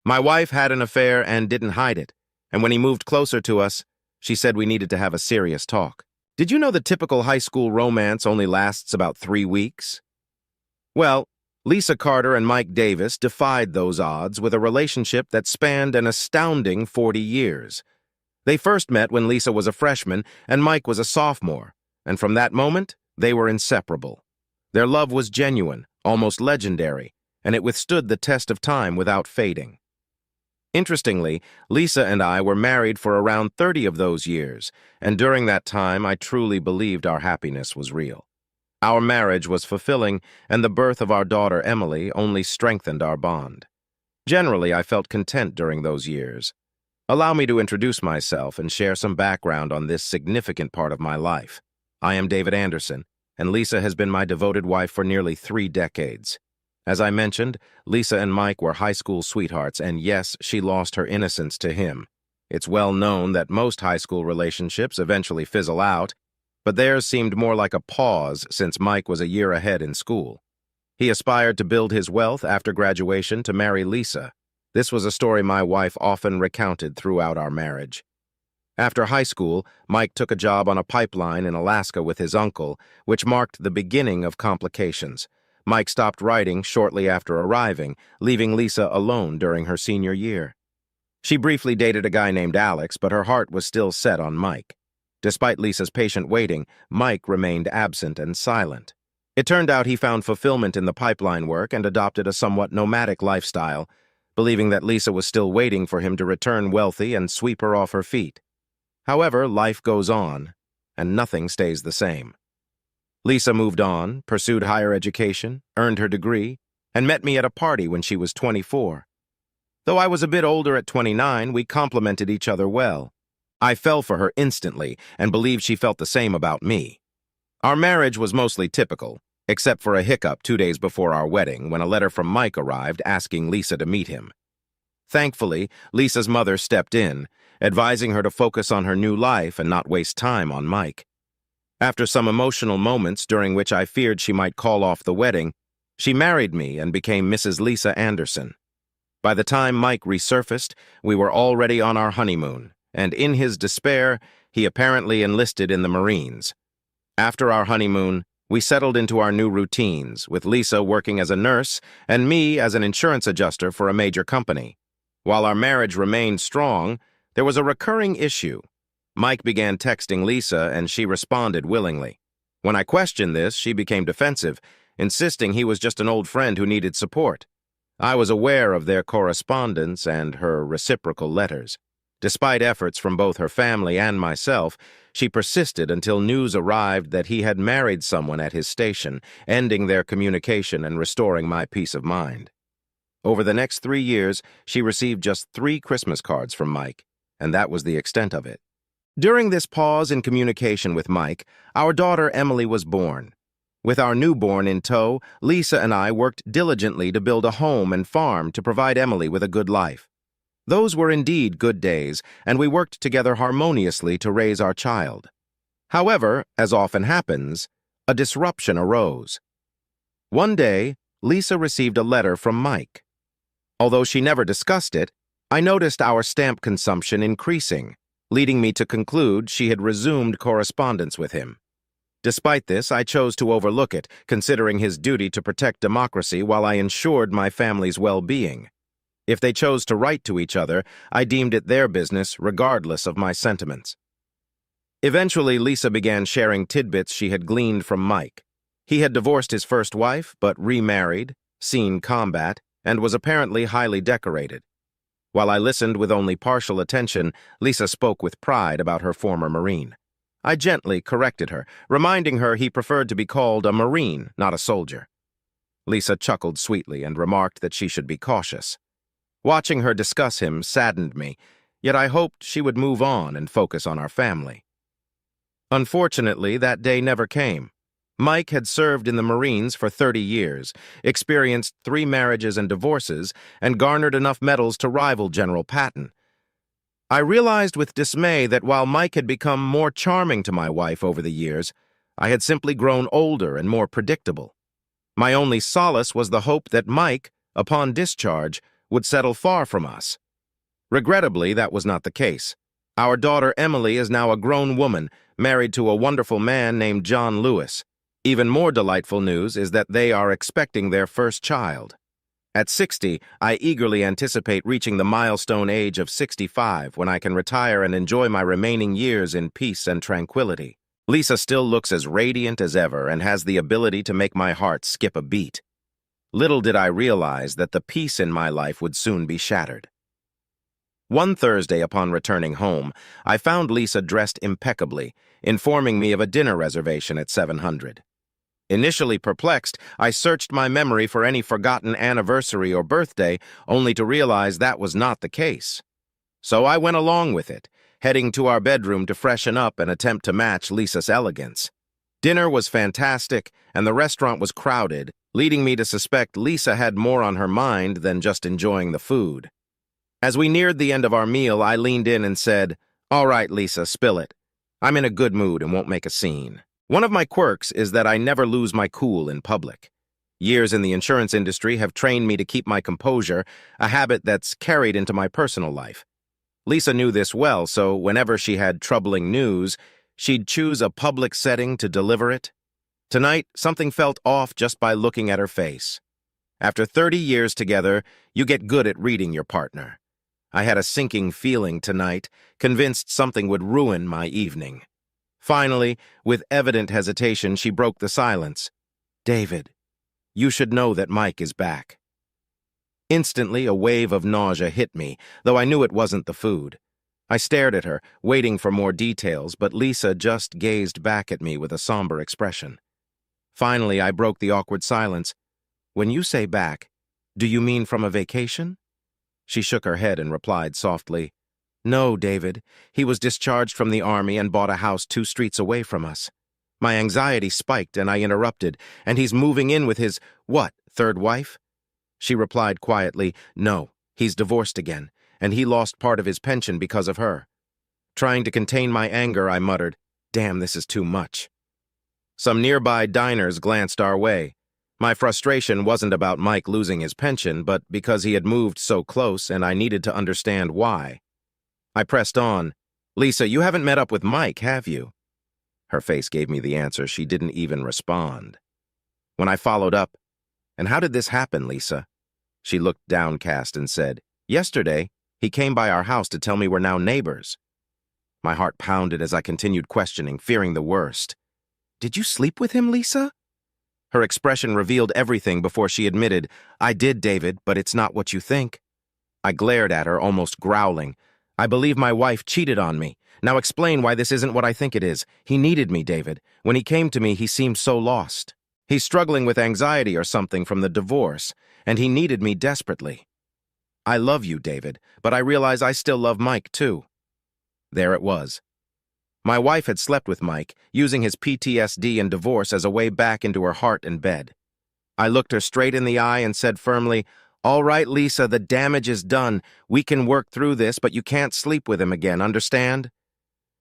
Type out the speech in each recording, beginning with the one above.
My wife had an affair and didn't hide it, and when he moved closer to us, she said we needed to have a serious talk. Did you know the typical high school romance only lasts about 3 weeks? Well, Lisa Carter and Mike Davis defied those odds with a relationship that spanned an astounding 40 years. They first met when Lisa was a freshman and Mike was a sophomore, and from that moment, they were inseparable. Their love was genuine, almost legendary, and it withstood the test of time without fading. Interestingly, Lisa and I were married for around 30 of those years, and during that time I truly believed our happiness was real. Our marriage was fulfilling, and the birth of our daughter Emily only strengthened our bond. Generally, I felt content during those years. Allow me to introduce myself and share some background on this significant part of my life. I am David Anderson, and Lisa has been my devoted wife for nearly 3 decades. As I mentioned, Lisa and Mike were high school sweethearts, and yes, she lost her innocence to him. It's well known that most high school relationships eventually fizzle out, but theirs seemed more like a pause since Mike was a year ahead in school. He aspired to build his wealth after graduation to marry Lisa. This was a story my wife often recounted throughout our marriage. After high school, Mike took a job on a pipeline in Alaska with his uncle, which marked the beginning of complications. Mike stopped writing shortly after arriving, leaving Lisa alone during her senior year. She briefly dated a guy named Alex, but her heart was still set on Mike. Despite Lisa's patient waiting, Mike remained absent and silent. It turned out he found fulfillment in the pipeline work and adopted a somewhat nomadic lifestyle, believing that Lisa was still waiting for him to return wealthy and sweep her off her feet. However, life goes on, and nothing stays the same. Lisa moved on, pursued higher education, earned her degree, and met me at a party when she was 24. Though I was a bit older at 29, we complemented each other well. I fell for her instantly and believed she felt the same about me. Our marriage was mostly typical, except for a hiccup 2 days before our wedding when a letter from Mike arrived asking Lisa to meet him. Thankfully, Lisa's mother stepped in, advising her to focus on her new life and not waste time on Mike. After some emotional moments during which I feared she might call off the wedding, she married me and became Mrs. Lisa Anderson. By the time Mike resurfaced, we were already on our honeymoon, and in his despair, he apparently enlisted in the Marines. After our honeymoon, we settled into our new routines, with Lisa working as a nurse and me as an insurance adjuster for a major company. While our marriage remained strong, there was a recurring issue. Mike began texting Lisa, and she responded willingly. When I questioned this, she became defensive, insisting he was just an old friend who needed support. I was aware of their correspondence and her reciprocal letters. Despite efforts from both her family and myself, she persisted until news arrived that he had married someone at his station, ending their communication and restoring my peace of mind. Over the next 3 years, she received just 3 Christmas cards from Mike, and that was the extent of it. During this pause in communication with Mike, our daughter Emily was born. With our newborn in tow, Lisa and I worked diligently to build a home and farm to provide Emily with a good life. Those were indeed good days, and we worked together harmoniously to raise our child. However, as often happens, a disruption arose. One day, Lisa received a letter from Mike. Although she never discussed it, I noticed our stamp consumption increasing, leading me to conclude she had resumed correspondence with him. Despite this, I chose to overlook it, considering his duty to protect democracy while I ensured my family's well-being. If they chose to write to each other, I deemed it their business, regardless of my sentiments. Eventually, Lisa began sharing tidbits she had gleaned from Mike. He had divorced his first wife, but remarried, seen combat, and was apparently highly decorated. While I listened with only partial attention, Lisa spoke with pride about her former Marine. I gently corrected her, reminding her he preferred to be called a Marine, not a soldier. Lisa chuckled sweetly and remarked that she should be cautious. Watching her discuss him saddened me, yet I hoped she would move on and focus on our family. Unfortunately, that day never came. Mike had served in the Marines for 30 years, experienced 3 marriages and divorces, and garnered enough medals to rival General Patton. I realized with dismay that while Mike had become more charming to my wife over the years, I had simply grown older and more predictable. My only solace was the hope that Mike, upon discharge, would settle far from us. Regrettably, that was not the case. Our daughter Emily is now a grown woman, married to a wonderful man named John Lewis. Even more delightful news is that they are expecting their first child. At 60, I eagerly anticipate reaching the milestone age of 65 when I can retire and enjoy my remaining years in peace and tranquility. Lisa still looks as radiant as ever and has the ability to make my heart skip a beat. Little did I realize that the peace in my life would soon be shattered. One Thursday upon returning home, I found Lisa dressed impeccably, informing me of a dinner reservation at 700. Initially perplexed, I searched my memory for any forgotten anniversary or birthday, only to realize that was not the case. So I went along with it, heading to our bedroom to freshen up and attempt to match Lisa's elegance. Dinner was fantastic, and the restaurant was crowded, leading me to suspect Lisa had more on her mind than just enjoying the food. As we neared the end of our meal, I leaned in and said, "All right, Lisa, spill it. I'm in a good mood and won't make a scene." One of my quirks is that I never lose my cool in public. Years in the insurance industry have trained me to keep my composure, a habit that's carried into my personal life. Lisa knew this well, so whenever she had troubling news, she'd choose a public setting to deliver it. Tonight, something felt off just by looking at her face. After 30 years together, you get good at reading your partner. I had a sinking feeling tonight, convinced something would ruin my evening. Finally, with evident hesitation, she broke the silence. "David, you should know that Mike is back." Instantly, a wave of nausea hit me, though I knew it wasn't the food. I stared at her, waiting for more details, but Lisa just gazed back at me with a somber expression. Finally, I broke the awkward silence. "When you say back, do you mean from a vacation?" She shook her head and replied softly, "No, David. He was discharged from the army and bought a house 2 streets away from us." My anxiety spiked and I interrupted, "And he's moving in with his, what, 3rd wife?" She replied quietly, "No, he's divorced again, and he lost part of his pension because of her." Trying to contain my anger, I muttered, "Damn, this is too much." Some nearby diners glanced our way. My frustration wasn't about Mike losing his pension, but because he had moved so close and I needed to understand why. I pressed on, "Lisa, you haven't met up with Mike, have you?" Her face gave me the answer. She didn't even respond. When I followed up, "And how did this happen, Lisa?" She looked downcast and said, "Yesterday, he came by our house to tell me we're now neighbors." My heart pounded as I continued questioning, fearing the worst. "Did you sleep with him, Lisa?" Her expression revealed everything before she admitted, "I did, David, but it's not what you think." I glared at her, almost growling. "I believe my wife cheated on me. Now explain why this isn't what I think it is. He needed me, David. When he came to me, he seemed so lost. He's struggling with anxiety or something from the divorce, and he needed me desperately. I love you, David, but I realize I still love Mike, too." There it was. My wife had slept with Mike, using his PTSD and divorce as a way back into her heart and bed. I looked her straight in the eye and said firmly, "All right, Lisa, the damage is done. We can work through this, but you can't sleep with him again, understand?"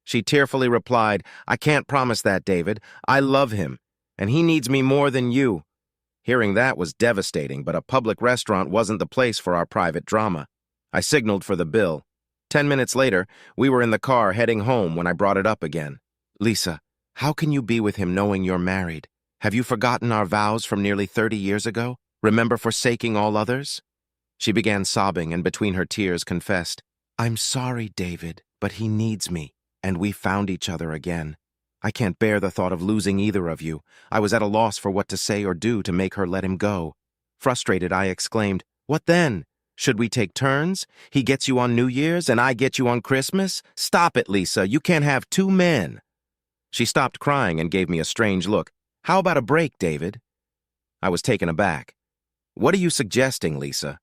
She tearfully replied, "I can't promise that, David. I love him, and he needs me more than you." Hearing that was devastating, but a public restaurant wasn't the place for our private drama. I signaled for the bill. 10 minutes later, we were in the car heading home when I brought it up again. "Lisa, how can you be with him knowing you're married? Have you forgotten our vows from nearly 30 years ago? Remember forsaking all others?" She began sobbing and between her tears confessed, "I'm sorry, David, but he needs me, and we found each other again. I can't bear the thought of losing either of you. I was at a loss for what to say or do to make her let him go." Frustrated, I exclaimed, "What then? Should we take turns? He gets you on New Year's and I get you on Christmas? Stop it, Lisa. You can't have 2 men." She stopped crying and gave me a strange look. "How about a break, David?" I was taken aback. "What are you suggesting, Lisa?"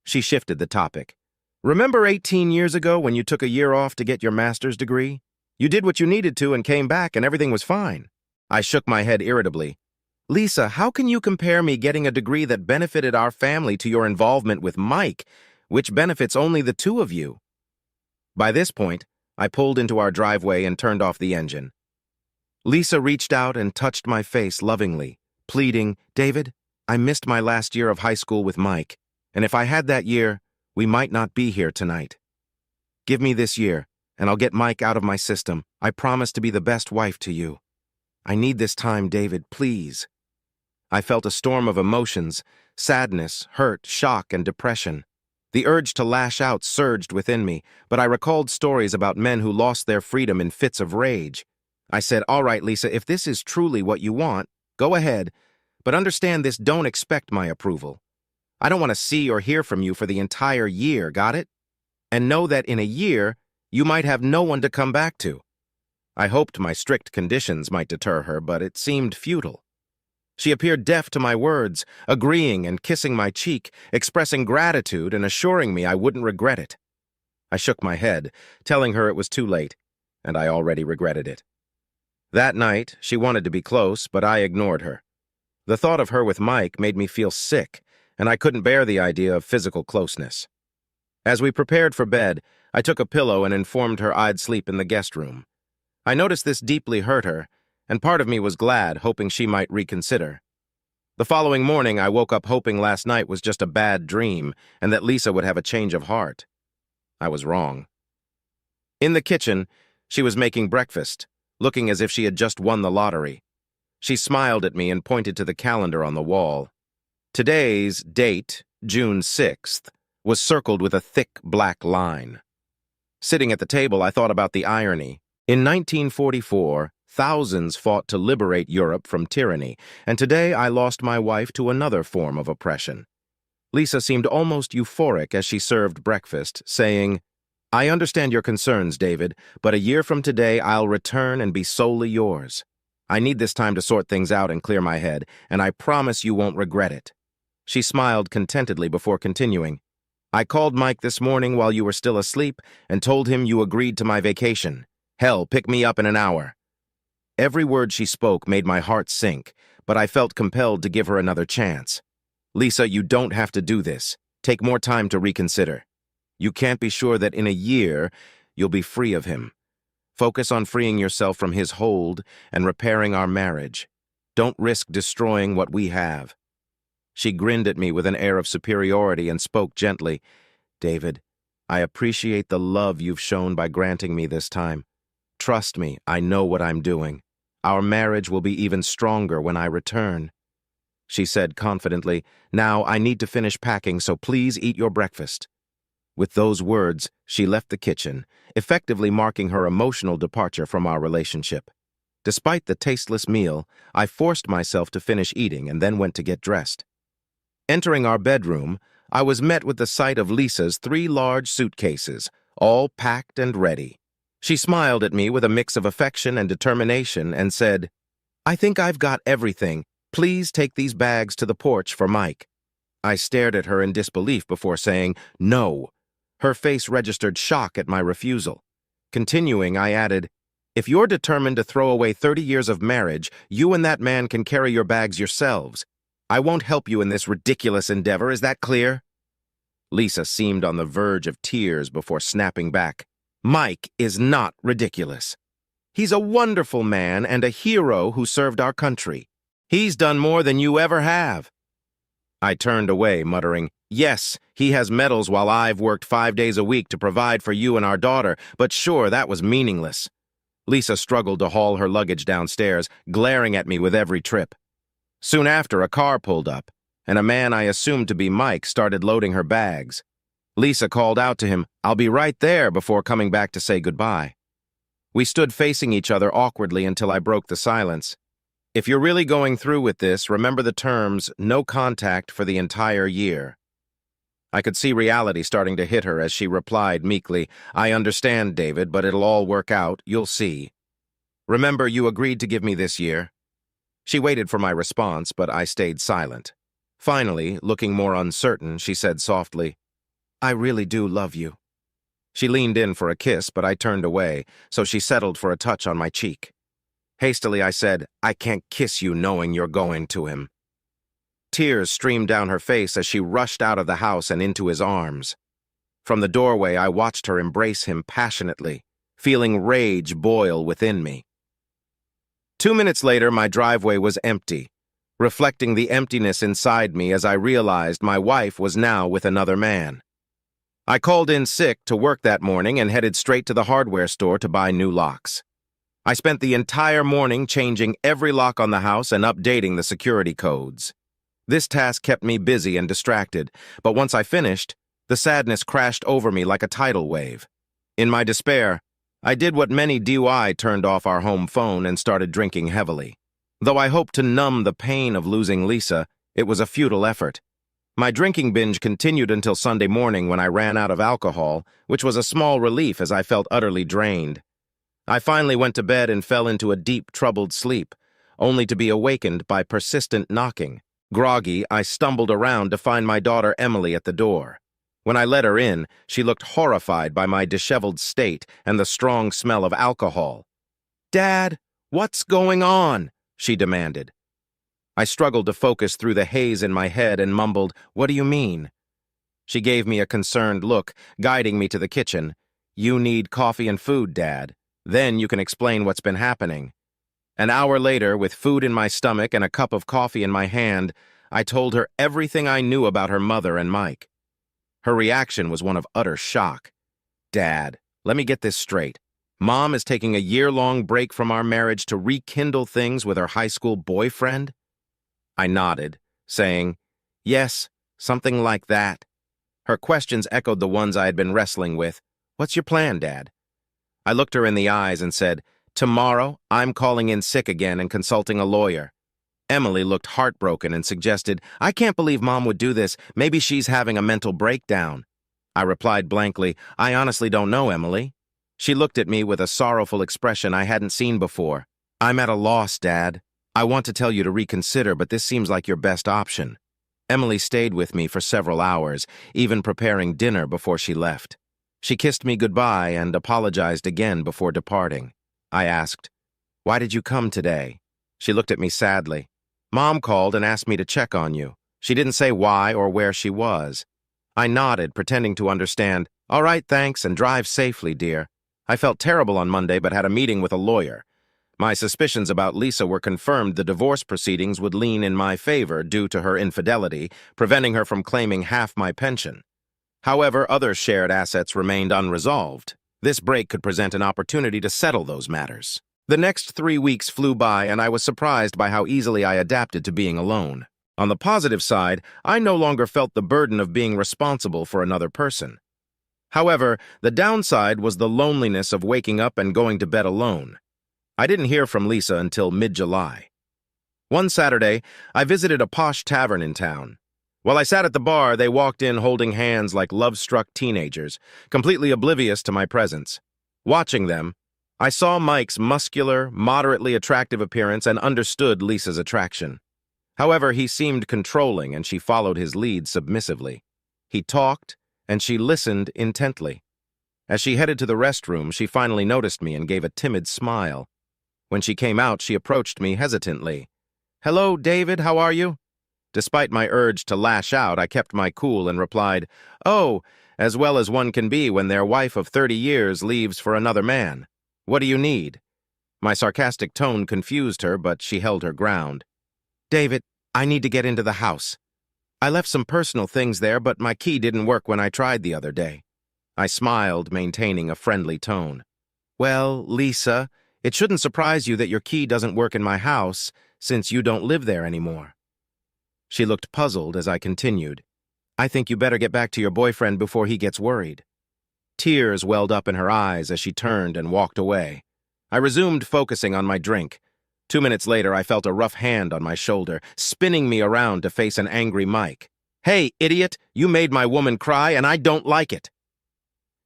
She shifted the topic. "Remember 18 years ago when you took a year off to get your master's degree? You did what you needed to and came back and everything was fine." I shook my head irritably. "Lisa, how can you compare me getting a degree that benefited our family to your involvement with Mike, which benefits only the 2 of you?" By this point, I pulled into our driveway and turned off the engine. Lisa reached out and touched my face lovingly, pleading, "David, I missed my last year of high school with Mike, And if I had that year, we might not be here tonight. Give me this year, and I'll get Mike out of my system. I promise to be the best wife to you. I need this time, David, please. I felt a storm of emotions, sadness, hurt, shock, and depression. The urge to lash out surged within me, but I recalled stories about men who lost their freedom in fits of rage. I said, all right, Lisa, if this is truly what you want, go ahead, but understand this, don't expect my approval. I don't want to see or hear from you for the entire year, got it? And know that in a year, you might have no one to come back to. I hoped my strict conditions might deter her, but it seemed futile. She appeared deaf to my words, agreeing and kissing my cheek, expressing gratitude and assuring me I wouldn't regret it. I shook my head, telling her it was too late, and I already regretted it. That night, she wanted to be close, but I ignored her. The thought of her with Mike made me feel sick, and I couldn't bear the idea of physical closeness. As we prepared for bed, I took a pillow and informed her I'd sleep in the guest room. I noticed this deeply hurt her, and part of me was glad, hoping she might reconsider. The following morning, I woke up hoping last night was just a bad dream and that Lisa would have a change of heart. I was wrong. In the kitchen, she was making breakfast, looking as if she had just won the lottery. She smiled at me and pointed to the calendar on the wall. Today's date, June 6th, was circled with a thick black line. Sitting at the table, I thought about the irony. In 1944, thousands fought to liberate Europe from tyranny, and today I lost my wife to another form of oppression. Lisa seemed almost euphoric as she served breakfast, saying, I understand your concerns, David, but a year from today I'll return and be solely yours. I need this time to sort things out and clear my head, and I promise you won't regret it. She smiled contentedly before continuing. I called Mike this morning while you were still asleep and told him you agreed to my vacation. Hell, pick me up in an hour. Every word she spoke made my heart sink, but I felt compelled to give her another chance. Lisa, you don't have to do this. Take more time to reconsider. You can't be sure that in a year you'll be free of him. Focus on freeing yourself from his hold and repairing our marriage. Don't risk destroying what we have. She grinned at me with an air of superiority and spoke gently. David, I appreciate the love you've shown by granting me this time. Trust me, I know what I'm doing. Our marriage will be even stronger when I return. She said confidently, Now I need to finish packing, so please eat your breakfast. With those words, she left the kitchen, effectively marking her emotional departure from our relationship. Despite the tasteless meal, I forced myself to finish eating and then went to get dressed. Entering our bedroom, I was met with the sight of Lisa's 3 large suitcases, all packed and ready. She smiled at me with a mix of affection and determination and said, I think I've got everything. Please take these bags to the porch for Mike. I stared at her in disbelief before saying, No. Her face registered shock at my refusal. Continuing, I added, If you're determined to throw away 30 years of marriage, you and that man can carry your bags yourselves. I won't help you in this ridiculous endeavor, is that clear? Lisa seemed on the verge of tears before snapping back. Mike is not ridiculous. He's a wonderful man and a hero who served our country. He's done more than you ever have. I turned away, muttering, Yes, he has medals while I've worked 5 days a week to provide for you and our daughter, but sure, that was meaningless. Lisa struggled to haul her luggage downstairs, glaring at me with every trip. Soon after, a car pulled up, and a man I assumed to be Mike started loading her bags. Lisa called out to him, I'll be right there, before coming back to say goodbye. We stood facing each other awkwardly until I broke the silence. If you're really going through with this, remember the terms, no contact for the entire year. I could see reality starting to hit her as she replied meekly, I understand, David, but it'll all work out, you'll see. Remember, you agreed to give me this year. She waited for my response, but I stayed silent. Finally, looking more uncertain, she said softly, I really do love you. She leaned in for a kiss, but I turned away, so she settled for a touch on my cheek. Hastily, I said, I can't kiss you knowing you're going to him. Tears streamed down her face as she rushed out of the house and into his arms. From the doorway, I watched her embrace him passionately, feeling rage boil within me. 2 minutes later, my driveway was empty. reflecting the emptiness inside me as I realized my wife was now with another man. I called in sick to work that morning and headed straight to the hardware store to buy new locks. I spent the entire morning changing every lock on the house and updating the security codes. This task kept me busy and distracted, but once I finished, the sadness crashed over me like a tidal wave. In my despair, I did what many do. I turned off our home phone and started drinking heavily. Though I hoped to numb the pain of losing Lisa, it was a futile effort. My drinking binge continued until Sunday morning when I ran out of alcohol, which was a small relief as I felt utterly drained. I finally went to bed and fell into a deep, troubled sleep, only to be awakened by persistent knocking. Groggy, I stumbled around to find my daughter Emily at the door. When I let her in, she looked horrified by my disheveled state and the strong smell of alcohol. "Dad, what's going on?" she demanded. I struggled to focus through the haze in my head and mumbled, "What do you mean?" She gave me a concerned look, guiding me to the kitchen. "You need coffee and food, Dad. Then you can explain what's been happening." An hour later, with food in my stomach and a cup of coffee in my hand, I told her everything I knew about her mother and Mike. Her reaction was one of utter shock. "Dad, let me get this straight. Mom is taking a year-long break from our marriage to rekindle things with her high school boyfriend?" I nodded, saying, "Yes, something like that." Her questions echoed the ones I had been wrestling with. "What's your plan, Dad?" I looked her in the eyes and said, "Tomorrow, I'm calling in sick again and consulting a lawyer." Emily looked heartbroken and suggested, "I can't believe Mom would do this. Maybe she's having a mental breakdown." I replied blankly, "I honestly don't know, Emily." She looked at me with a sorrowful expression I hadn't seen before. "I'm at a loss, Dad. I want to tell you to reconsider, but this seems like your best option." Emily stayed with me for several hours, even preparing dinner before she left. She kissed me goodbye and apologized again before departing. I asked, "Why did you come today?" She looked at me sadly. "Mom called and asked me to check on you. She didn't say why or where she was." I nodded, pretending to understand. "All right, thanks, and drive safely, dear." I felt terrible on Monday but had a meeting with a lawyer. My suspicions about Lisa were confirmed. The divorce proceedings would lean in my favor due to her infidelity, preventing her from claiming half my pension. However, other shared assets remained unresolved. This break could present an opportunity to settle those matters. The next 3 weeks flew by, and I was surprised by how easily I adapted to being alone. On the positive side, I no longer felt the burden of being responsible for another person. However, the downside was the loneliness of waking up and going to bed alone. I didn't hear from Lisa until mid-July. One Saturday, I visited a posh tavern in town. While I sat at the bar, they walked in holding hands like love-struck teenagers, completely oblivious to my presence. Watching them, I saw Mike's muscular, moderately attractive appearance and understood Lisa's attraction. However, he seemed controlling, and she followed his lead submissively. He talked, and she listened intently. As she headed to the restroom, she finally noticed me and gave a timid smile. When she came out, she approached me hesitantly. "Hello, David, how are you?" Despite my urge to lash out, I kept my cool and replied, "Oh, as well as one can be when their wife of 30 years leaves for another man. What do you need?" My sarcastic tone confused her, but she held her ground. "David, I need to get into the house. I left some personal things there, but my key didn't work when I tried the other day." I smiled, maintaining a friendly tone. "Well, Lisa, it shouldn't surprise you that your key doesn't work in my house, since you don't live there anymore." She looked puzzled as I continued. "I think you better get back to your boyfriend before he gets worried." Tears welled up in her eyes as she turned and walked away. I resumed focusing on my drink. 2 minutes later, I felt a rough hand on my shoulder, spinning me around to face an angry Mike. "Hey, idiot, you made my woman cry, and I don't like it."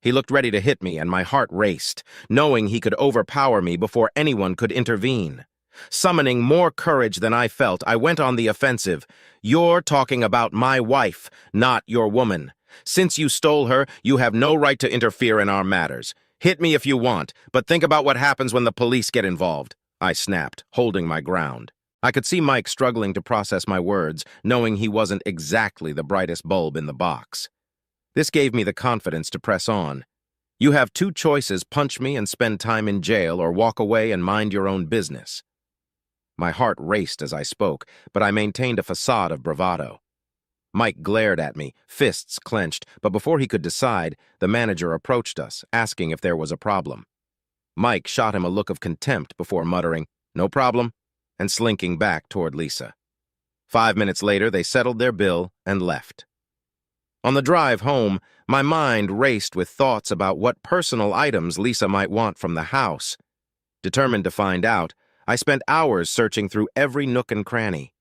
He looked ready to hit me, and my heart raced, knowing he could overpower me before anyone could intervene. Summoning more courage than I felt, I went on the offensive. "You're talking about my wife, not your woman. Since you stole her, you have no right to interfere in our matters. Hit me if you want, but think about what happens when the police get involved," I snapped, holding my ground. I could see Mike struggling to process my words, knowing he wasn't exactly the brightest bulb in the box. This gave me the confidence to press on. "You have 2 choices: punch me and spend time in jail, or walk away and mind your own business." My heart raced as I spoke, but I maintained a facade of bravado. Mike glared at me, fists clenched, but before he could decide, the manager approached us, asking if there was a problem. Mike shot him a look of contempt before muttering, "No problem," and slinking back toward Lisa. 5 minutes later, they settled their bill and left. On the drive home, my mind raced with thoughts about what personal items Lisa might want from the house. Determined to find out, I spent hours searching through every nook and cranny.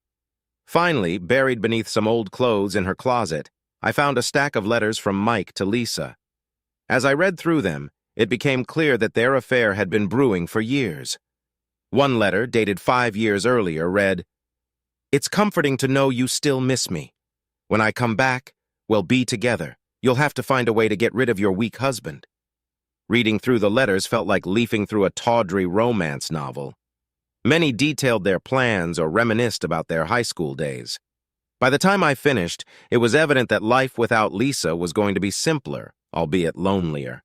Finally, buried beneath some old clothes in her closet, I found a stack of letters from Mike to Lisa. As I read through them, it became clear that their affair had been brewing for years. One letter, dated 5 years earlier, read, "It's comforting to know you still miss me. When I come back, we'll be together. You'll have to find a way to get rid of your weak husband." Reading through the letters felt like leafing through a tawdry romance novel. Many detailed their plans or reminisced about their high school days. By the time I finished, it was evident that life without Lisa was going to be simpler, albeit lonelier.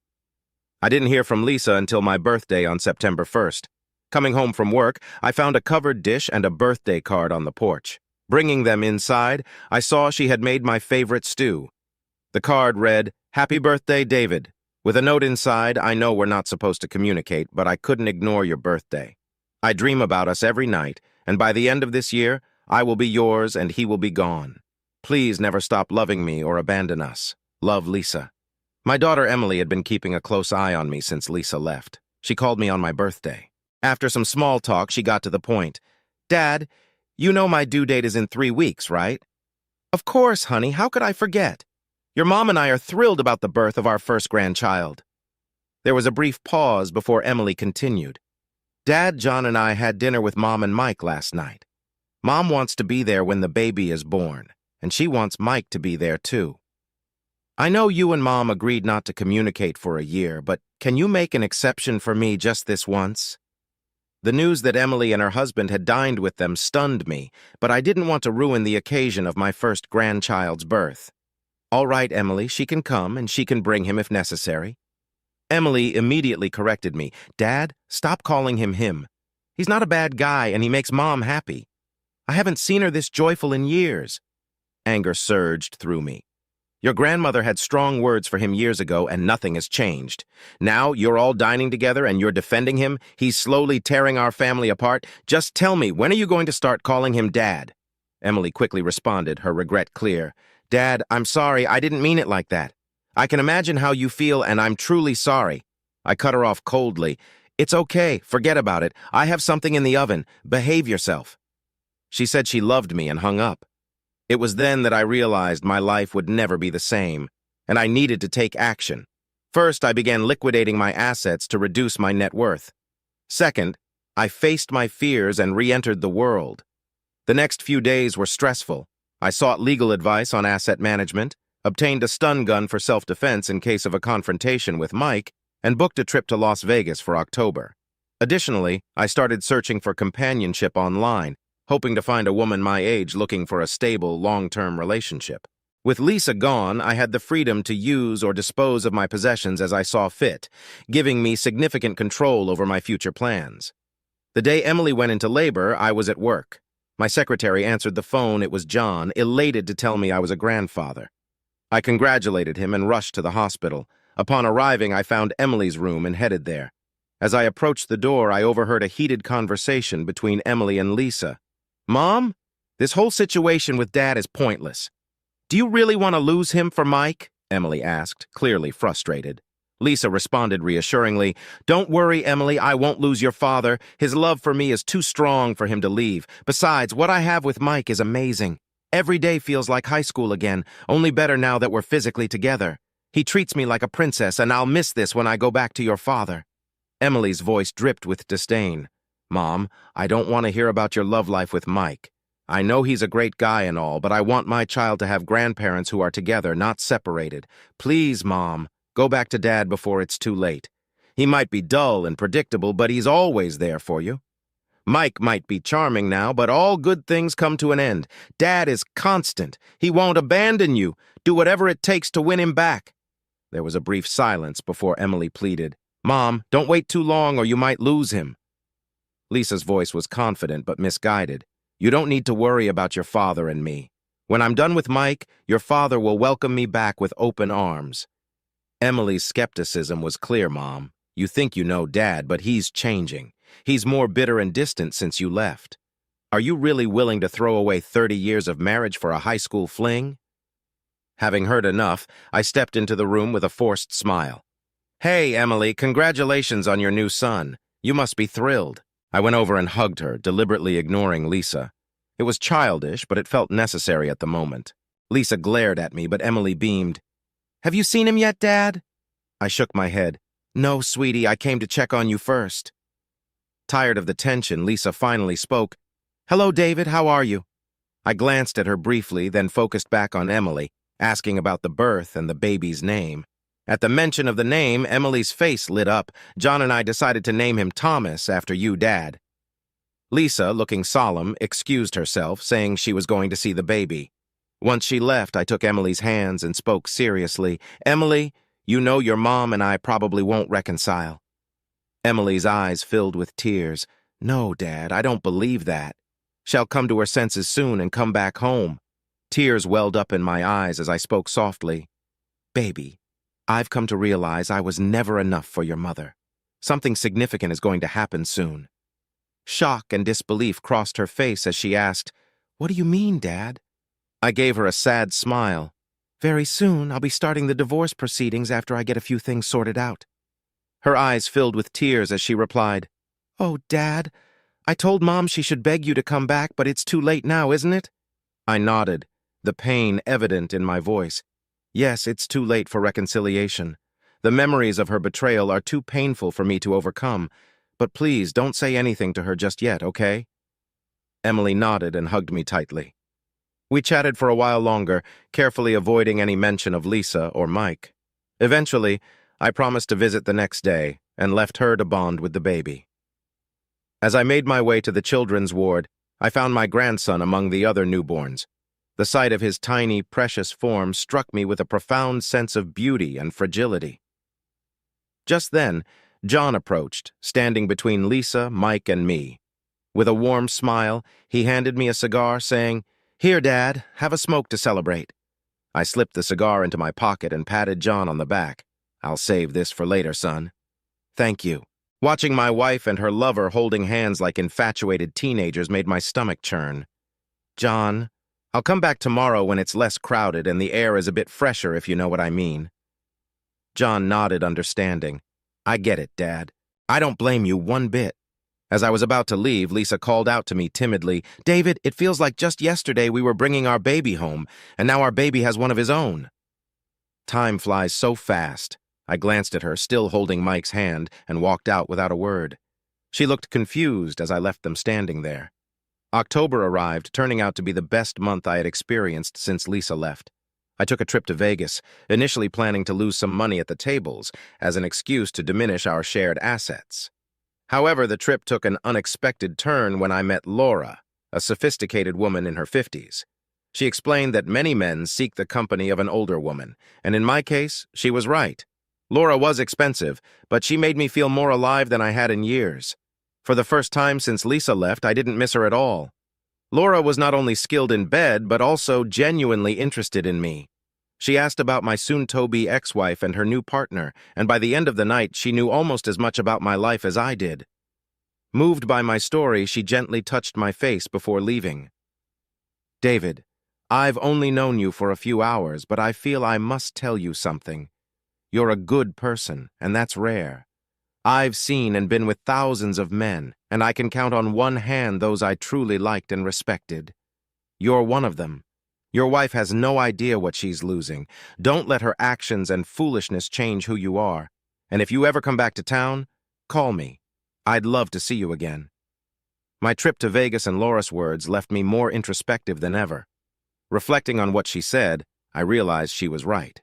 I didn't hear from Lisa until my birthday on September 1st. Coming home from work, I found a covered dish and a birthday card on the porch. Bringing them inside, I saw she had made my favorite stew. The card read, "Happy birthday, David. With a note inside, I know we're not supposed to communicate, but I couldn't ignore your birthday. I dream about us every night, and by the end of this year, I will be yours and he will be gone. Please never stop loving me or abandon us. Love, Lisa." My daughter Emily had been keeping a close eye on me since Lisa left. She called me on my birthday. After some small talk, she got to the point. "Dad, you know my due date is in 3 weeks, right?" "Of course, honey. How could I forget? Your mom and I are thrilled about the birth of our first grandchild." There was a brief pause before Emily continued. "Dad, John, and I had dinner with Mom and Mike last night. Mom wants to be there when the baby is born, and she wants Mike to be there too. I know you and Mom agreed not to communicate for a year, but can you make an exception for me just this once?" The news that Emily and her husband had dined with them stunned me, but I didn't want to ruin the occasion of my first grandchild's birth. "All right, Emily, she can come, and she can bring him if necessary." Emily immediately corrected me. "Dad, stop calling him him. He's not a bad guy, and he makes Mom happy. I haven't seen her this joyful in years." Anger surged through me. "Your grandmother had strong words for him years ago, and nothing has changed. Now you're all dining together and you're defending him. He's slowly tearing our family apart. Just tell me, when are you going to start calling him Dad?" Emily quickly responded, her regret clear. "Dad, I'm sorry. I didn't mean it like that. I can imagine how you feel, and I'm truly sorry." I cut her off coldly. "It's okay. Forget about it. I have something in the oven. Behave yourself." She said she loved me and hung up. It was then that I realized my life would never be the same, and I needed to take action. First, I began liquidating my assets to reduce my net worth. Second, I faced my fears and re-entered the world. The next few days were stressful. I sought legal advice on asset management, obtained a stun gun for self-defense in case of a confrontation with Mike, and booked a trip to Las Vegas for October. Additionally, I started searching for companionship online, hoping to find a woman my age looking for a stable, long-term relationship. With Lisa gone, I had the freedom to use or dispose of my possessions as I saw fit, giving me significant control over my future plans. The day Emily went into labor, I was at work. My secretary answered the phone. It was John, elated to tell me I was a grandfather. I congratulated him and rushed to the hospital. Upon arriving, I found Emily's room and headed there. As I approached the door, I overheard a heated conversation between Emily and Lisa. "Mom, this whole situation with Dad is pointless. Do you really want to lose him for Mike?" Emily asked, clearly frustrated. Lisa responded reassuringly, "Don't worry, Emily, I won't lose your father. His love for me is too strong for him to leave. Besides, what I have with Mike is amazing. Every day feels like high school again, only better now that we're physically together. He treats me like a princess, and I'll miss this when I go back to your father." Emily's voice dripped with disdain. "Mom, I don't want to hear about your love life with Mike. I know he's a great guy and all, but I want my child to have grandparents who are together, not separated. Please, Mom, go back to Dad before it's too late. He might be dull and predictable, but he's always there for you. Mike might be charming now, but all good things come to an end. Dad is constant. He won't abandon you. Do whatever it takes to win him back." There was a brief silence before Emily pleaded, "Mom, don't wait too long or you might lose him." Lisa's voice was confident but misguided. "You don't need to worry about your father and me. When I'm done with Mike, your father will welcome me back with open arms." Emily's skepticism was clear, Mom. "You think you know Dad, but he's changing. He's more bitter and distant since you left. Are you really willing to throw away 30 years of marriage for a high school fling?" Having heard enough, I stepped into the room with a forced smile. "Hey, Emily, congratulations on your new son. You must be thrilled." I went over and hugged her, deliberately ignoring Lisa. It was childish, but it felt necessary at the moment. Lisa glared at me, but Emily beamed. "Have you seen him yet, Dad?" I shook my head. "No, sweetie, I came to check on you first." Tired of the tension, Lisa finally spoke. "Hello, David, how are you?" I glanced at her briefly, then focused back on Emily, asking about the birth and the baby's name. At the mention of the name, Emily's face lit up. "John and I decided to name him Thomas after you, Dad." Lisa, looking solemn, excused herself, saying she was going to see the baby. Once she left, I took Emily's hands and spoke seriously. "Emily, you know your mom and I probably won't reconcile." Emily's eyes filled with tears. "No, Dad, I don't believe that. She'll come to her senses soon and come back home." Tears welled up in my eyes as I spoke softly. "Baby, I've come to realize I was never enough for your mother. Something significant is going to happen soon." Shock and disbelief crossed her face as she asked, "What do you mean, Dad?" I gave her a sad smile. "Very soon, I'll be starting the divorce proceedings after I get a few things sorted out." Her eyes filled with tears as she replied, "Oh, Dad, I told Mom she should beg you to come back, but it's too late now, isn't it?" I nodded, the pain evident in my voice. "Yes, it's too late for reconciliation. The memories of her betrayal are too painful for me to overcome. But please don't say anything to her just yet, okay?" Emily nodded and hugged me tightly. We chatted for a while longer, carefully avoiding any mention of Lisa or Mike. Eventually, I promised to visit the next day and left her to bond with the baby. As I made my way to the children's ward, I found my grandson among the other newborns. The sight of his tiny, precious form struck me with a profound sense of beauty and fragility. Just then, John approached, standing between Lisa, Mike, and me. With a warm smile, he handed me a cigar, saying, "Here, Dad, have a smoke to celebrate." I slipped the cigar into my pocket and patted John on the back. "I'll save this for later, son." "Thank you." Watching my wife and her lover holding hands like infatuated teenagers made my stomach churn. "John, I'll come back tomorrow when it's less crowded and the air is a bit fresher, if you know what I mean." John nodded, understanding. "I get it, Dad. I don't blame you one bit." As I was about to leave, Lisa called out to me timidly, "David, it feels like just yesterday we were bringing our baby home, and now our baby has one of his own." Time flies so fast. I glanced at her, still holding Mike's hand, and walked out without a word. She looked confused as I left them standing there. October arrived, turning out to be the best month I had experienced since Lisa left. I took a trip to Vegas, initially planning to lose some money at the tables as an excuse to diminish our shared assets. However, the trip took an unexpected turn when I met Laura, a sophisticated woman in her 50s. She explained that many men seek the company of an older woman, and in my case, she was right. Laura was expensive, but she made me feel more alive than I had in years. For the first time since Lisa left, I didn't miss her at all. Laura was not only skilled in bed, but also genuinely interested in me. She asked about my soon-to-be ex-wife and her new partner, and by the end of the night, she knew almost as much about my life as I did. Moved by my story, she gently touched my face before leaving. "David, I've only known you for a few hours, but I feel I must tell you something. You're a good person, and that's rare. I've seen and been with thousands of men, and I can count on one hand those I truly liked and respected. You're one of them. Your wife has no idea what she's losing. Don't let her actions and foolishness change who you are. And if you ever come back to town, call me. I'd love to see you again." My trip to Vegas and Laura's words left me more introspective than ever. Reflecting on what she said, I realized she was right.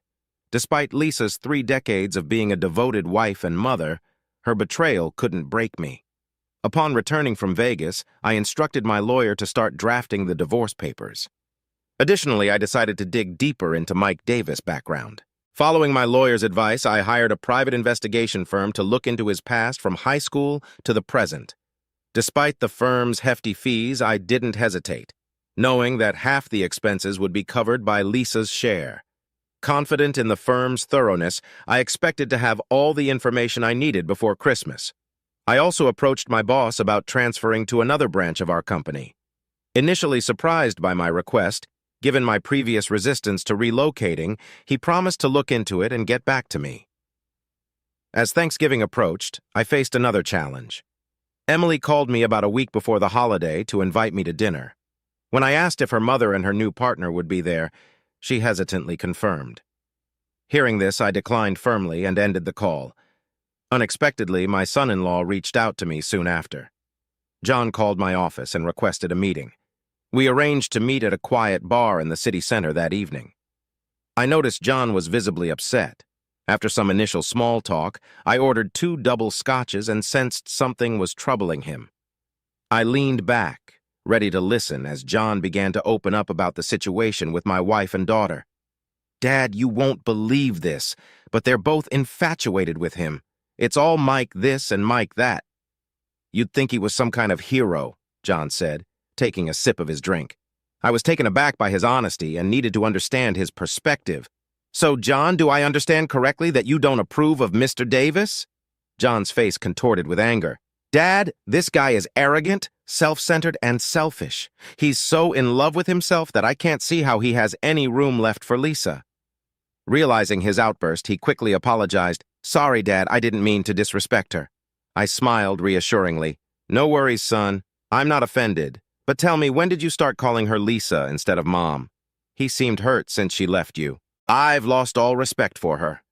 Despite Lisa's 3 decades of being a devoted wife and mother, her betrayal couldn't break me. Upon returning from Vegas, I instructed my lawyer to start drafting the divorce papers. Additionally, I decided to dig deeper into Mike Davis' background. Following my lawyer's advice, I hired a private investigation firm to look into his past from high school to the present. Despite the firm's hefty fees, I didn't hesitate, knowing that half the expenses would be covered by Lisa's share. Confident in the firm's thoroughness, I expected to have all the information I needed before Christmas. I also approached my boss about transferring to another branch of our company. Initially surprised by my request, given my previous resistance to relocating, he promised to look into it and get back to me. As Thanksgiving approached, I faced another challenge. Emily called me about a week before the holiday to invite me to dinner. When I asked if her mother and her new partner would be there, she hesitantly confirmed. Hearing this, I declined firmly and ended the call. Unexpectedly, my son-in-law reached out to me soon after. John called my office and requested a meeting. We arranged to meet at a quiet bar in the city center that evening. I noticed John was visibly upset. After some initial small talk, I ordered 2 double scotches and sensed something was troubling him. I leaned back, ready to listen as John began to open up about the situation with my wife and daughter. "Dad, you won't believe this, but they're both infatuated with him. It's all Mike this and Mike that." "You'd think he was some kind of hero," John said, taking a sip of his drink. I was taken aback by his honesty and needed to understand his perspective. "So, John, do I understand correctly that you don't approve of Mr. Davis?" John's face contorted with anger. "Dad, this guy is arrogant, self-centered, and selfish. He's so in love with himself that I can't see how he has any room left for Lisa." Realizing his outburst, he quickly apologized. "Sorry, Dad, I didn't mean to disrespect her." I smiled reassuringly. "No worries, son. I'm not offended. But tell me, when did you start calling her Lisa instead of Mom? He seemed hurt since she left you." "I've lost all respect for her."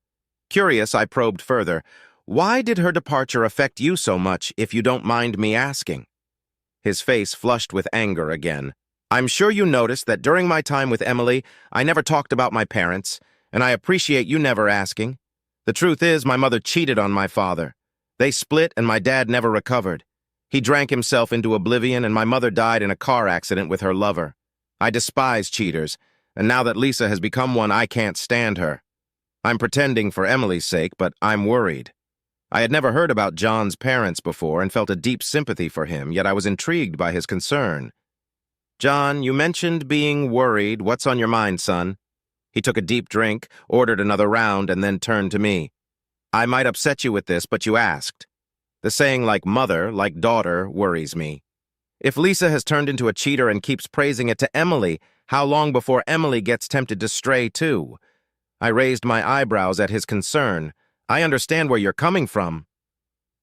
Curious, I probed further. "Why did her departure affect you so much, if you don't mind me asking?" His face flushed with anger again. "I'm sure you noticed that during my time with Emily, I never talked about my parents, and I appreciate you never asking. The truth is, my mother cheated on my father. They split, and my dad never recovered. He drank himself into oblivion, and my mother died in a car accident with her lover. I despise cheaters, and now that Lisa has become one, I can't stand her. I'm pretending for Emily's sake, but I'm worried." I had never heard about John's parents before and felt a deep sympathy for him, yet I was intrigued by his concern. "John, you mentioned being worried. What's on your mind, son?" He took a deep drink, ordered another round, and then turned to me. "I might upset you with this, but you asked. The saying like mother, like daughter, worries me. If Lisa has turned into a cheater and keeps praising it to Emily, how long before Emily gets tempted to stray too?" I raised my eyebrows at his concern. "I understand where you're coming from."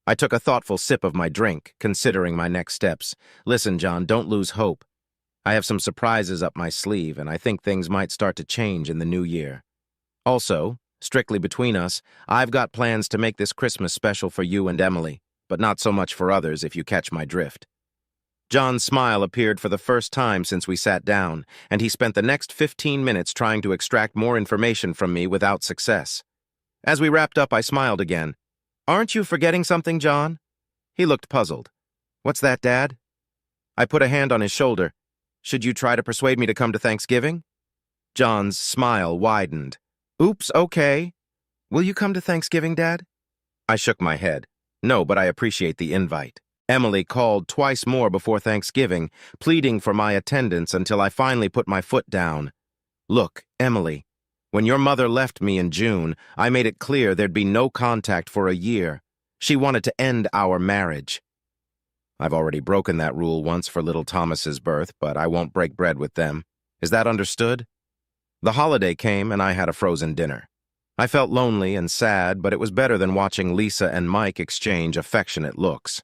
I took a thoughtful sip of my drink, considering my next steps. "Listen, John, don't lose hope. I have some surprises up my sleeve, and I think things might start to change in the new year. Also, strictly between us, I've got plans to make this Christmas special for you and Emily, but not so much for others, if you catch my drift." John's smile appeared for the first time since we sat down, and he spent the next 15 minutes trying to extract more information from me without success. As we wrapped up, I smiled again. "Aren't you forgetting something, John?" He looked puzzled. "What's that, Dad?" I put a hand on his shoulder. "Should you try to persuade me to come to Thanksgiving?" John's smile widened. "Oops, okay. Will you come to Thanksgiving, Dad?" I shook my head. "No, but I appreciate the invite." Emily called twice more before Thanksgiving, pleading for my attendance until I finally put my foot down. "Look, Emily, when your mother left me in June, I made it clear there'd be no contact for a year. She wanted to end our marriage. I've already broken that rule once for little Thomas's birth, but I won't break bread with them. Is that understood?" The holiday came, and I had a frozen dinner. I felt lonely and sad, but it was better than watching Lisa and Mike exchange affectionate looks.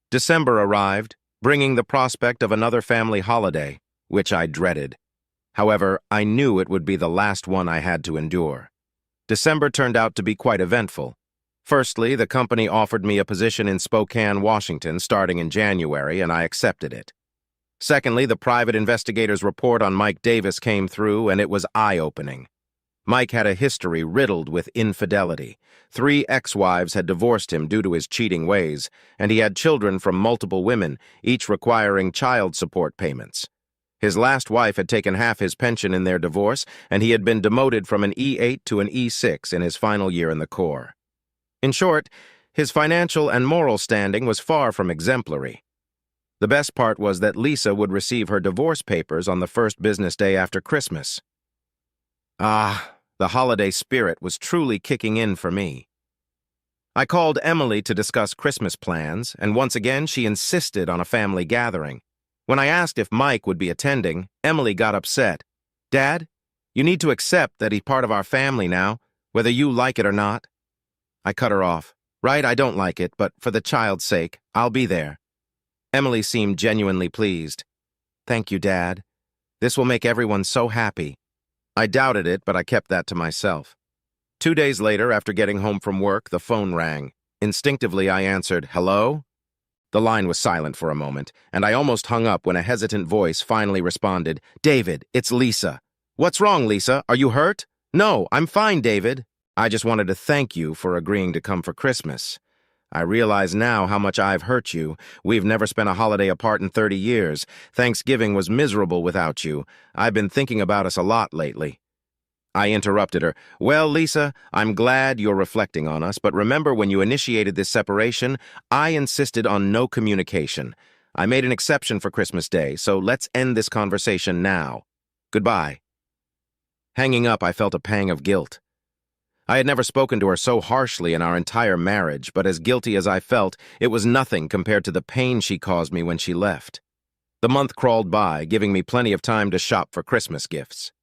December arrived, bringing the prospect of another family holiday, which I dreaded. However, I knew it would be the last one I had to endure. December turned out to be quite eventful. Firstly, the company offered me a position in Spokane, Washington, starting in January, and I accepted it. Secondly, the private investigator's report on Mike Davis came through, and it was eye-opening. Mike had a history riddled with infidelity. 3 ex-wives had divorced him due to his cheating ways, and he had children from multiple women, each requiring child support payments. His last wife had taken half his pension in their divorce, and he had been demoted from an E8 to an E6 in his final year in the Corps. In short, His financial and moral standing was far from exemplary. The best part was that Lisa would receive her divorce papers on the first business day after Christmas. Ah, the holiday spirit was truly kicking in for me. I called Emily to discuss Christmas plans, and once again she insisted on a family gathering. When I asked if Mike would be attending, Emily got upset. "Dad, you need to accept that he's part of our family now, whether you like it or not." I cut her off. "Right, I don't like it, but for the child's sake, I'll be there." Emily seemed genuinely pleased. "Thank you, Dad. This will make everyone so happy." I doubted it, but I kept that to myself. 2 days later, after getting home from work, the phone rang. Instinctively, I answered, "Hello?" The line was silent for a moment, and I almost hung up when a hesitant voice finally responded, "David, it's Lisa." "What's wrong, Lisa? Are you hurt?" "No, I'm fine, David. I just wanted to thank you for agreeing to come for Christmas. I realize now how much I've hurt you. We've never spent a holiday apart in 30 years. Thanksgiving was miserable without you. I've been thinking about us a lot lately." I interrupted her. "Well, Lisa, I'm glad you're reflecting on us, but remember when you initiated this separation, I insisted on no communication. I made an exception for Christmas Day, so let's end this conversation now. Goodbye." Hanging up, I felt a pang of guilt. I had never spoken to her so harshly in our entire marriage, but as guilty as I felt, it was nothing compared to the pain she caused me when she left. The month crawled by, giving me plenty of time to shop for Christmas gifts.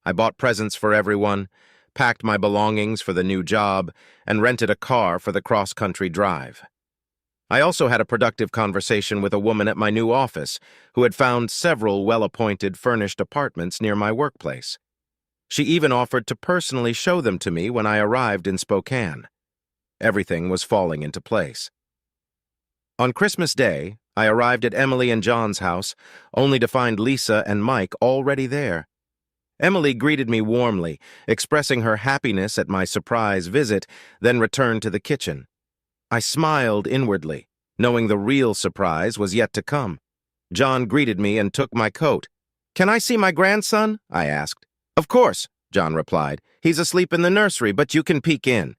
I bought presents for everyone, packed my belongings for the new job, and rented a car for the cross-country drive. I also had a productive conversation with a woman at my new office who had found several well-appointed furnished apartments near my workplace. She even offered to personally show them to me when I arrived in Spokane. Everything was falling into place. On Christmas Day, I arrived at Emily and John's house, only to find Lisa and Mike already there. Emily greeted me warmly, expressing her happiness at my surprise visit, then returned to the kitchen. I smiled inwardly, knowing the real surprise was yet to come. John greeted me and took my coat. "Can I see my grandson?" I asked. "Of course," John replied. "He's asleep in the nursery, but you can peek in."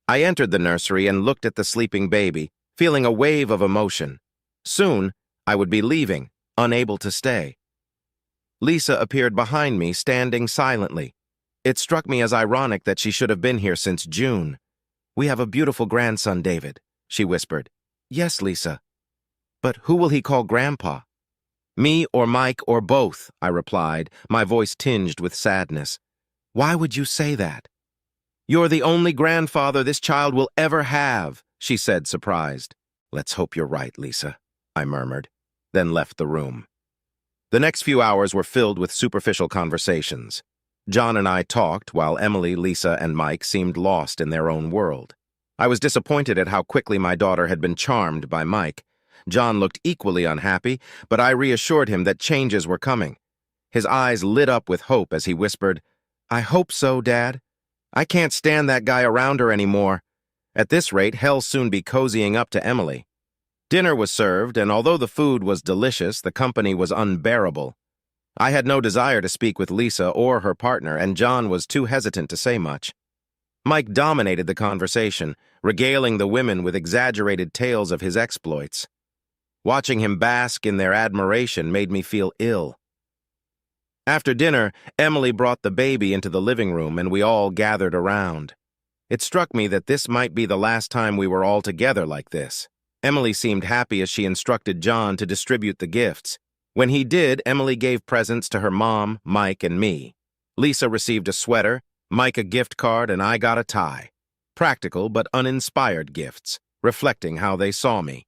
I entered the nursery and looked at the sleeping baby, feeling a wave of emotion. Soon, I would be leaving, unable to stay. Lisa appeared behind me, standing silently. It struck me as ironic that she should have been here since June. "We have a beautiful grandson, David," she whispered. "Yes, Lisa. But who will he call Grandpa?" "Me or Mike or both," I replied, my voice tinged with sadness. "Why would you say that?" "You're the only grandfather this child will ever have," she said, surprised. "Let's hope you're right, Lisa," I murmured, then left the room. The next few hours were filled with superficial conversations. John and I talked while Emily, Lisa, and Mike seemed lost in their own world. I was disappointed at how quickly my daughter had been charmed by Mike. John looked equally unhappy, but I reassured him that changes were coming. His eyes lit up with hope as he whispered, "I hope so, Dad. I can't stand that guy around her anymore. At this rate, he'll soon be cozying up to Emily." Dinner was served, and although the food was delicious, the company was unbearable. I had no desire to speak with Lisa or her partner, and John was too hesitant to say much. Mike dominated the conversation, regaling the women with exaggerated tales of his exploits. Watching him bask in their admiration made me feel ill. After dinner, Emily brought the baby into the living room, and we all gathered around. It struck me that this might be the last time we were all together like this. Emily seemed happy as she instructed John to distribute the gifts. When he did, Emily gave presents to her mom, Mike, and me. Lisa received a sweater, Mike a gift card, and I got a tie. Practical but uninspired gifts, reflecting how they saw me.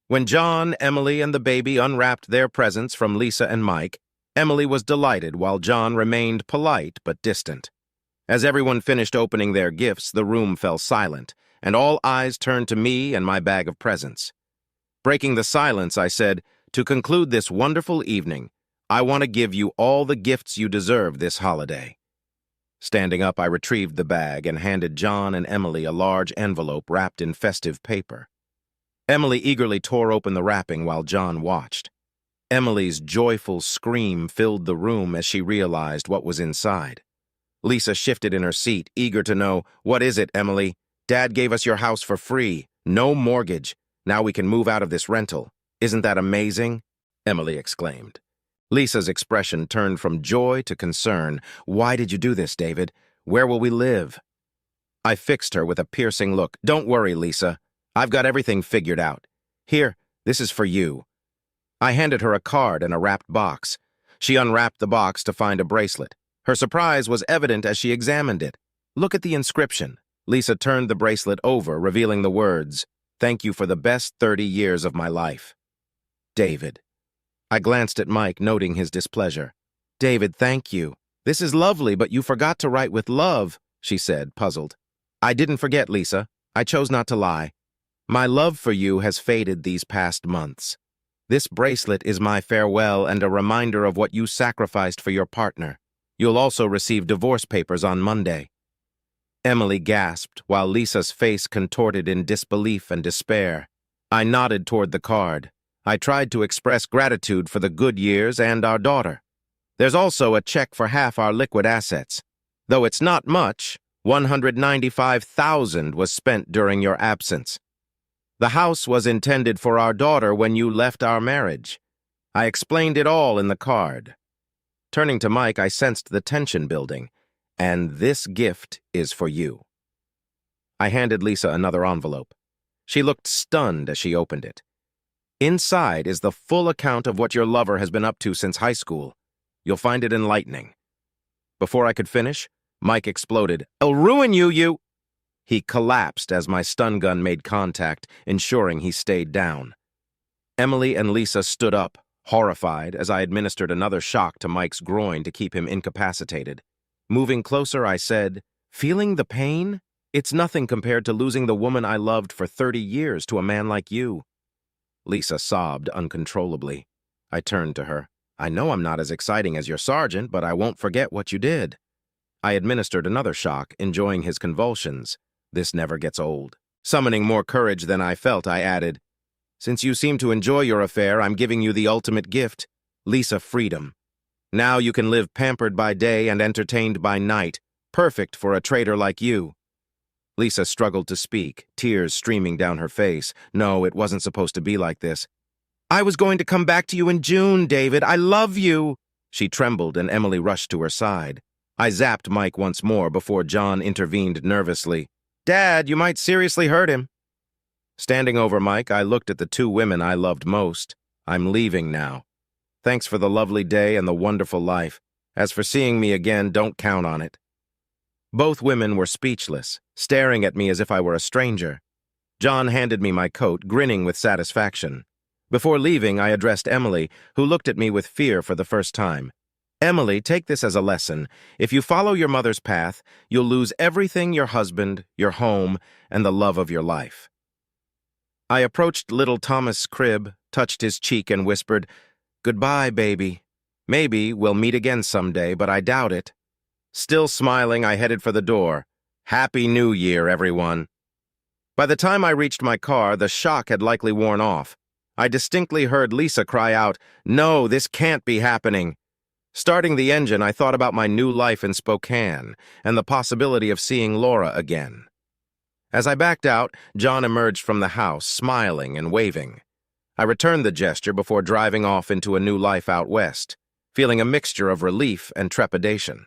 When John, Emily, and the baby unwrapped their presents from Lisa and Mike, Emily was delighted while John remained polite but distant. As everyone finished opening their gifts, the room fell silent, and all eyes turned to me and my bag of presents. Breaking the silence, I said, "To conclude this wonderful evening, I want to give you all the gifts you deserve this holiday." Standing up, I retrieved the bag and handed John and Emily a large envelope wrapped in festive paper. Emily eagerly tore open the wrapping while John watched. Emily's joyful scream filled the room as she realized what was inside. Lisa shifted in her seat, eager to know, "What is it, Emily? Dad gave us your house for free, no mortgage. Now we can move out of this rental. Isn't that amazing? Emily exclaimed. Lisa's expression turned from joy to concern. Why did you do this, David? Where will we live? I fixed her with a piercing look. Don't worry, Lisa. I've got everything figured out. Here, this is for you. I handed her a card and a wrapped box. She unwrapped the box to find a bracelet. Her surprise was evident as she examined it. Look at the inscription. Lisa turned the bracelet over, revealing the words, "Thank you for the best 30 years of my life. David." I glanced at Mike, noting his displeasure. David, thank you. This is lovely, but you forgot to write with love, she said, puzzled. I didn't forget, Lisa. I chose not to lie. My love for you has faded these past months. This bracelet is my farewell and a reminder of what you sacrificed for your partner. You'll also receive divorce papers on Monday. Emily gasped, while Lisa's face contorted in disbelief and despair. I nodded toward the card. I tried to express gratitude for the good years and our daughter. There's also a check for half our liquid assets. Though it's not much, $195,000 was spent during your absence. The house was intended for our daughter when you left our marriage. I explained it all in the card. Turning to Mike, I sensed the tension building. And this gift is for you. I handed Lisa another envelope. She looked stunned as she opened it. Inside is the full account of what your lover has been up to since high school. You'll find it enlightening. Before I could finish, Mike exploded. I'll ruin you, you! He collapsed as my stun gun made contact, ensuring he stayed down. Emily and Lisa stood up, horrified, as I administered another shock to Mike's groin to keep him incapacitated. Moving closer, I said, feeling the pain? It's nothing compared to losing the woman I loved for 30 years to a man like you. Lisa sobbed uncontrollably. I turned to her. I know I'm not as exciting as your sergeant, but I won't forget what you did. I administered another shock, enjoying his convulsions. This never gets old. Summoning more courage than I felt, I added, since you seem to enjoy your affair, I'm giving you the ultimate gift, Lisa, freedom. Now you can live pampered by day and entertained by night, perfect for a traitor like you. Lisa struggled to speak, tears streaming down her face. No, it wasn't supposed to be like this. I was going to come back to you in June, David. I love you. She trembled and Emily rushed to her side. I zapped Mike once more before John intervened nervously. Dad, you might seriously hurt him. Standing over Mike, I looked at the two women I loved most. I'm leaving now. Thanks for the lovely day and the wonderful life. As for seeing me again, don't count on it. Both women were speechless, staring at me as if I were a stranger. John handed me my coat, grinning with satisfaction. Before leaving, I addressed Emily, who looked at me with fear for the first time. Emily, take this as a lesson. If you follow your mother's path, you'll lose everything: your husband, your home, and the love of your life. I approached little Thomas' crib, touched his cheek, and whispered, Goodbye, baby. Maybe we'll meet again someday, but I doubt it. Still smiling, I headed for the door. Happy New Year, everyone. By the time I reached my car, the shock had likely worn off. I distinctly heard Lisa cry out, No, this can't be happening. Starting the engine, I thought about my new life in Spokane and the possibility of seeing Laura again. As I backed out, John emerged from the house, smiling and waving. I returned the gesture before driving off into a new life out west, feeling a mixture of relief and trepidation.